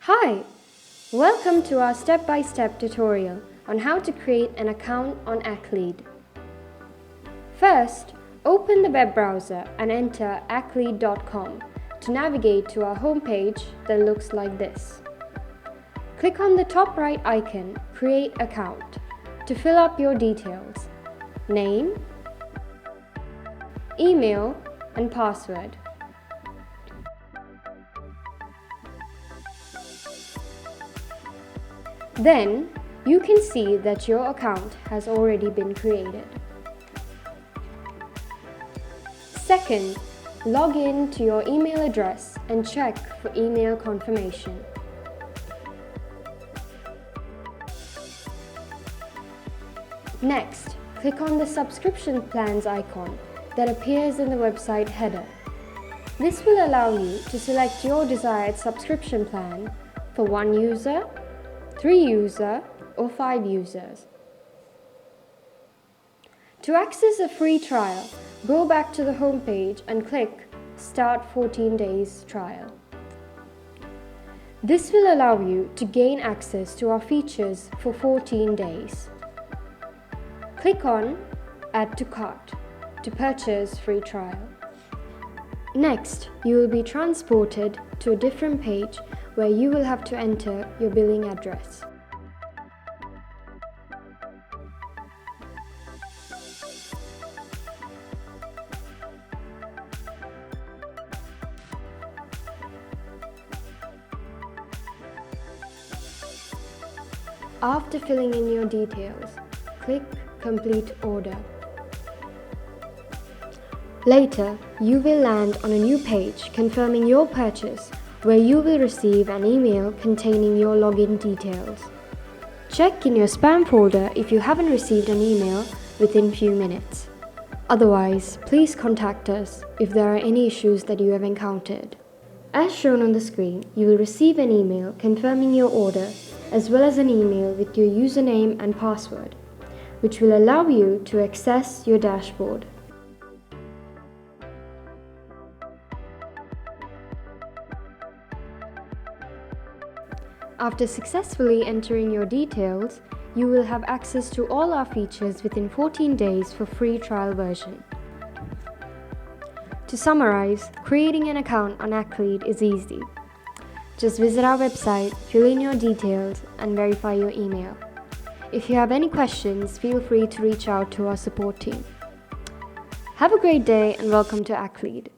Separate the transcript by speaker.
Speaker 1: Hi! Welcome to our step-by-step tutorial on how to create an account on Acclead. First, open the web browser and enter acclead.com to navigate to our homepage that looks like this. Click on the top right icon, Create Account, to fill up your details, name, email, and password. Then, you can see that your account has already been created. Second, log in to your email address and check for email confirmation. Next, click on the subscription plans icon that appears in the website header. This will allow you to select your desired subscription plan for 1 user, 3 users, or 5 users. To access a free trial, go back to the home page and click Start 14 Days Trial. This will allow you to gain access to our features for 14 days. Click on Add to Cart to purchase free trial. Next, you will be transported to a different page where you will have to enter your billing address. After filling in your details, click Complete Order. Later, you will land on a new page confirming your purchase, where you will receive an email containing your login details. Check in your spam folder if you haven't received an email within few minutes. Otherwise, please contact us if there are any issues that you have encountered. As shown on the screen, you will receive an email confirming your order as well as an email with your username and password, which will allow you to access your dashboard. After successfully entering your details, you will have access to all our features within 14 days for free trial version. To summarize, creating an account on Acclead is easy. Just visit our website, fill in your details, and verify your email. If you have any questions, feel free to reach out to our support team. Have a great day and welcome to Acclead.